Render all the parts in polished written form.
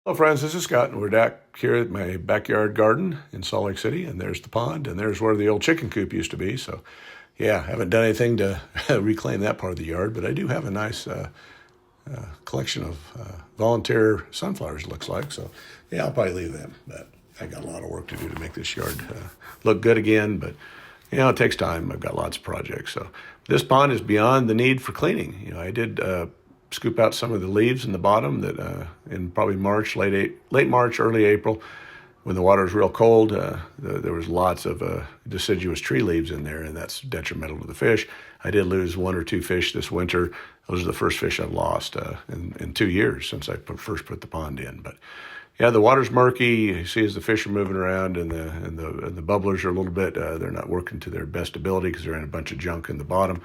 Hello friends, this is Scott and we're back here at my backyard garden in Salt Lake City, and there's the pond and there's where the old chicken coop used to be. So yeah, haven't done anything to reclaim that part of the yard, but I do have a nice collection of volunteer sunflowers, it looks like. So yeah, I'll probably leave them, but I got a lot of work to do to make this yard look good again, but it takes time. I've got lots of projects. So this pond is beyond the need for cleaning. I did scoop out some of the leaves in the bottom that in probably March, late March, early April, when the water was real cold, there was lots of deciduous tree leaves in there, and that's detrimental to the fish. I did lose one or two fish this winter. Those are the first fish I've lost in 2 years since I first put the pond in. But yeah, the water's murky. You see as the fish are moving around, and the bubblers are a little bit, they're not working to their best ability because they're in a bunch of junk in the bottom.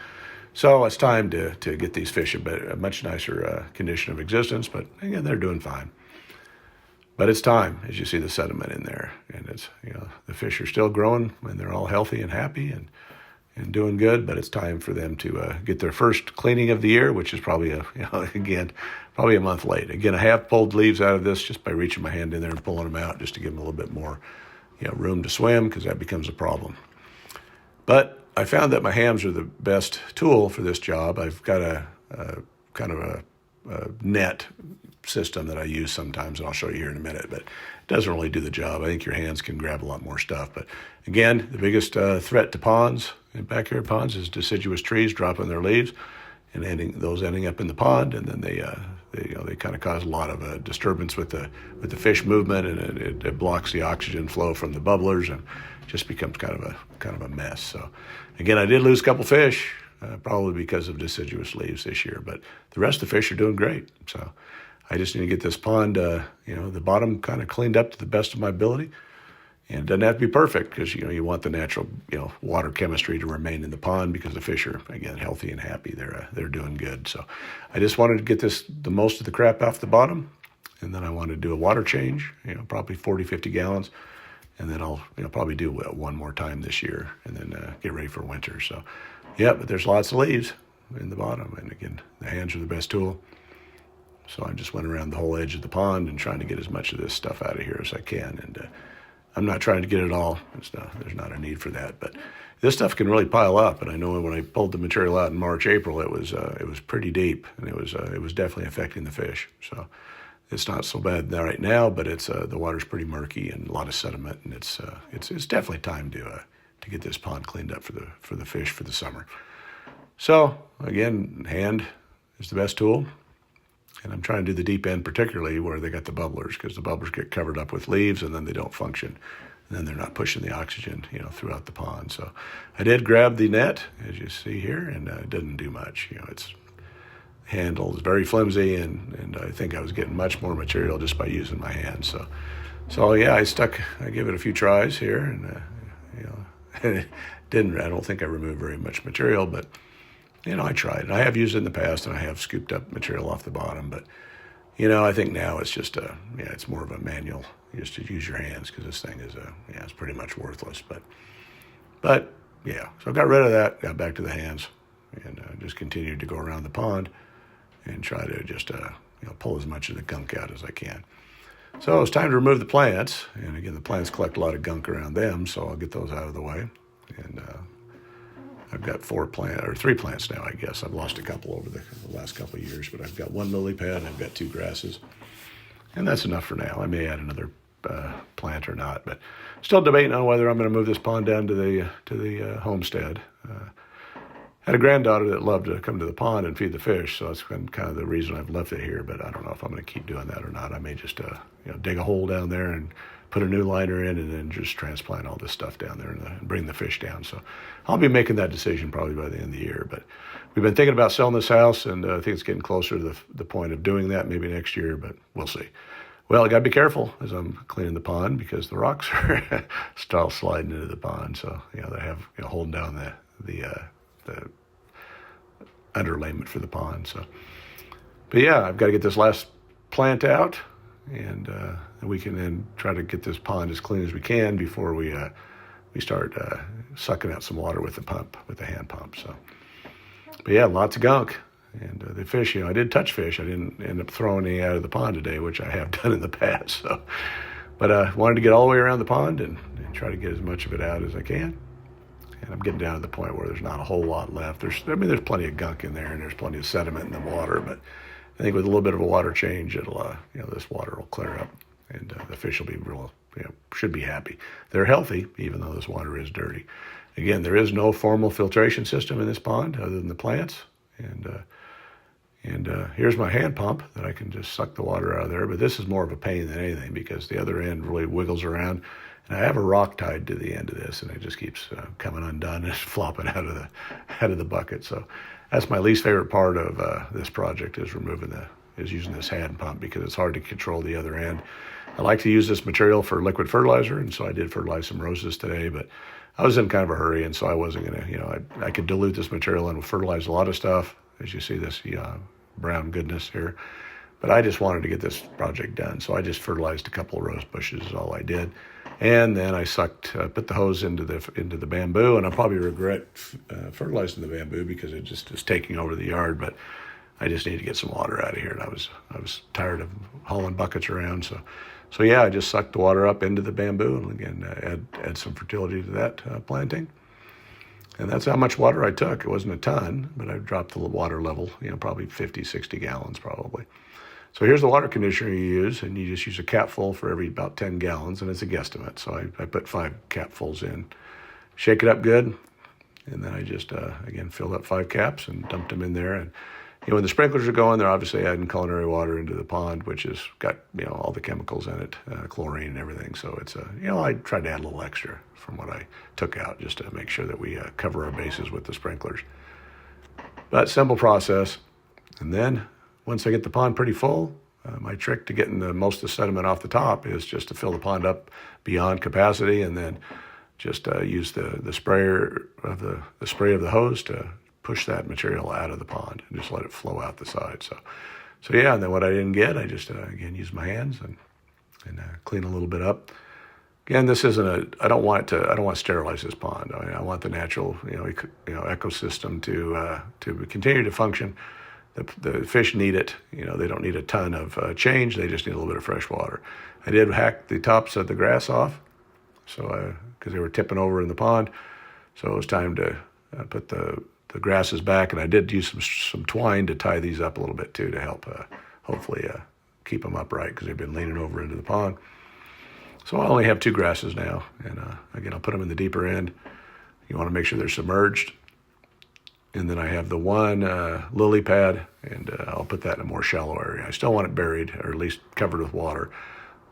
So it's time to get these fish a much nicer condition of existence, but again, they're doing fine. But it's time, as you see the sediment in there, and it's, the fish are still growing and they're all healthy and happy and doing good, but it's time for them to get their first cleaning of the year, which is probably probably a month late. Again, I have pulled leaves out of this just by reaching my hand in there and pulling them out just to give them a little bit more, room to swim, because that becomes a problem. But I found that my hams are the best tool for this job. I've got a kind of a net system that I use sometimes, and I'll show you here in a minute, but it doesn't really do the job. I think your hands can grab a lot more stuff. But again, the biggest threat to ponds and backyard ponds is deciduous trees dropping their leaves and ending up in the pond, and then they kind of cause a lot of disturbance with the fish movement, and it blocks the oxygen flow from the bubblers, and just becomes kind of a mess. So again, I did lose a couple fish, probably because of deciduous leaves this year, but the rest of the fish are doing great. So I just need to get this pond, the bottom kind of cleaned up to the best of my ability. And it doesn't have to be perfect, because you want the natural water chemistry to remain in the pond, because the fish are, again, healthy and happy. They're doing good. So I just wanted to get the most of the crap off the bottom, and then I want to do a water change, probably 40, 50 gallons. And then I'll probably do one more time this year, and then get ready for winter. So yeah, but there's lots of leaves in the bottom, and again, the hands are the best tool. So I just went around the whole edge of the pond and trying to get as much of this stuff out of here as I can. And I'm not trying to get it all. There's not a need for that. But this stuff can really pile up. And I know when I pulled the material out in March, April, it was pretty deep, and it was definitely affecting the fish. So it's not so bad right now, but it's the water's pretty murky and a lot of sediment, and it's definitely time to get this pond cleaned up for the fish for the summer. So again, hand is the best tool. And I'm trying to do the deep end, particularly where they got the bubblers, because the bubblers get covered up with leaves and then they don't function. And then they're not pushing the oxygen, throughout the pond. So I did grab the net, as you see here, and it didn't do much. Its handle is very flimsy, and I think I was getting much more material just by using my hands. So yeah, I gave it a few tries here, and I don't think I removed very much material, but I tried. And I have used it in the past, and I have scooped up material off the bottom. But, I think now it's just it's more of a manual, just to use your hands, because this thing is it's pretty much worthless. But yeah, so I got rid of that, got back to the hands, and just continued to go around the pond and try to just pull as much of the gunk out as I can. So it's time to remove the plants. And again, the plants collect a lot of gunk around them, so I'll get those out of the way. And I've got 3 plants now, I guess. I've lost a couple over the last couple of years, but I've got 1 lily pad, and I've got 2 grasses. And that's enough for now. I may add another plant or not, but still debating on whether I'm going to move this pond down to the homestead. Had a granddaughter that loved to come to the pond and feed the fish, so that's been kind of the reason I've left it here, but I don't know if I'm going to keep doing that or not. I may just dig a hole down there and put a new liner in, and then just transplant all this stuff down there and bring the fish down. So I'll be making that decision probably by the end of the year. But we've been thinking about selling this house, and I think it's getting closer to the point of doing that maybe next year, but we'll see. Well, I got to be careful as I'm cleaning the pond, because the rocks are still sliding into the pond. So, they have holding down the underlayment for the pond. So, but yeah, I've got to get this last plant out, and we can then try to get this pond as clean as we can before we start sucking out some water with the hand pump. So, but yeah, lots of gunk. And the fish, I did touch fish. I didn't end up throwing any out of the pond today, which I have done in the past. So, but I wanted to get all the way around the pond and try to get as much of it out as I can. And I'm getting down to the point where there's not a whole lot left. There's plenty of gunk in there, and there's plenty of sediment in the water. But I think with a little bit of a water change, it'll, this water will clear up, and the fish will be should be happy. They're healthy, even though this water is dirty. Again, there is no formal filtration system in this pond other than the plants. And here's my hand pump that I can just suck the water out of there. But this is more of a pain than anything because the other end really wiggles around. And I have a rock tied to the end of this, and it just keeps coming undone and flopping out of the bucket. So that's my least favorite part of this project is using this hand pump because it's hard to control the other end. I like to use this material for liquid fertilizer, and so I did fertilize some roses today, but I was in kind of a hurry, and so I wasn't going to, I could dilute this material and fertilize a lot of stuff, as you see this brown goodness here. But I just wanted to get this project done, so I just fertilized a couple of rose bushes is all I did. And then I put the hose into the bamboo, and I'll probably regret fertilizing the bamboo because it just is taking over the yard, but I just need to get some water out of here, and I was tired of hauling buckets around, so yeah, I just sucked the water up into the bamboo, and again, add some fertility to that planting. And that's how much water I took. It wasn't a ton, but I dropped the water level, probably 50, 60 gallons probably. So here's the water conditioner you use, and you just use a capful for every about 10 gallons, and it's a guesstimate. So I put 5 capfuls in. Shake it up good, and then I just, again, filled up 5 caps and dumped them in there. And when the sprinklers are going, they're obviously adding culinary water into the pond, which has got, all the chemicals in it, chlorine and everything. So it's, I tried to add a little extra from what I took out just to make sure that we cover our bases with the sprinklers. But simple process. And then once I get the pond pretty full, my trick to getting most of the sediment off the top is just to fill the pond up beyond capacity, and then just use the sprayer of the spray of the hose to push that material out of the pond and just let it flow out the side. So yeah, and then what I didn't get, I just again use my hands and clean a little bit up. Again, this isn't I don't want to sterilize this pond. I want the natural ecosystem to continue to function. The fish need it. They don't need a ton of change. They just need a little bit of fresh water. I did hack the tops of the grass off, so because they were tipping over in the pond, so it was time to put the grasses back, and I did use some twine to tie these up a little bit too to help hopefully keep them upright because they've been leaning over into the pond. So I only have 2 grasses now, and again, I'll put them in the deeper end. You want to make sure they're submerged. And then I have the one lily pad, and I'll put that in a more shallow area. I still want it buried, or at least covered with water,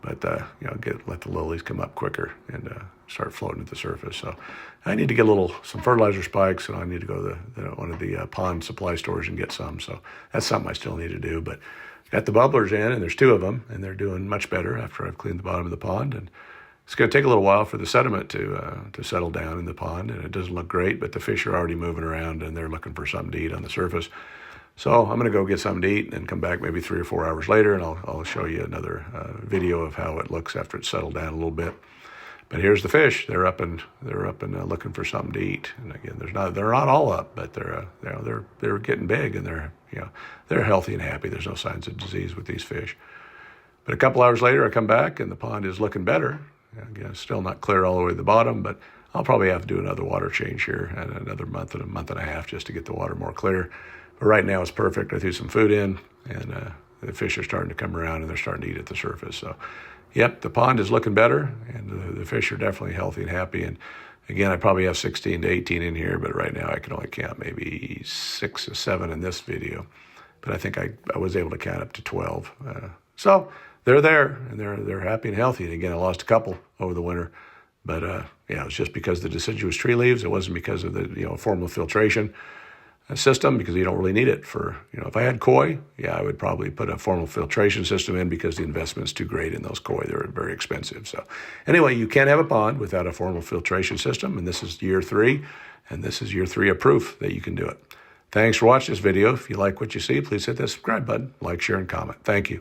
but let the lilies come up quicker and start floating at the surface. So I need to get some fertilizer spikes, and I need to go to one of the pond supply stores and get some. So that's something I still need to do. But got the bubblers in, and there's 2 of them, and they're doing much better after I've cleaned the bottom of the pond. And it's going to take a little while for the sediment to settle down in the pond, and it doesn't look great, but the fish are already moving around, and they're looking for something to eat on the surface. So I'm going to go get something to eat and come back maybe 3 or 4 hours later, and I'll show you another video of how it looks after it's settled down a little bit. But here's the fish. They're up and looking for something to eat. And again, they're not all up, but they're getting big, and they're healthy and happy. There's no signs of disease with these fish. But a couple hours later, I come back, and the pond is looking better. Again, it's still not clear all the way to the bottom, but I'll probably have to do another water change here in another month and a month and a half just to get the water more clear. But right now it's perfect. I threw some food in, and the fish are starting to come around, and they're starting to eat at the surface. So, yep, the pond is looking better, and the fish are definitely healthy and happy. And again, I probably have 16 to 18 in here, but right now I can only count maybe 6 or 7 in this video. But I think I was able to count up to 12. So they're there, and they're happy and healthy. And again, I lost a couple over the winter, but it was just because of the deciduous tree leaves. It wasn't because of the formal filtration system, because you don't really need it for, if I had koi, I would probably put a formal filtration system in because the investment's too great in those koi. They're very expensive. So anyway, you can't have a pond without a formal filtration system, and this is year 3, and this is year 3 of proof that you can do it. Thanks for watching this video. If you like what you see, please hit that subscribe button, like, share, and comment. Thank you.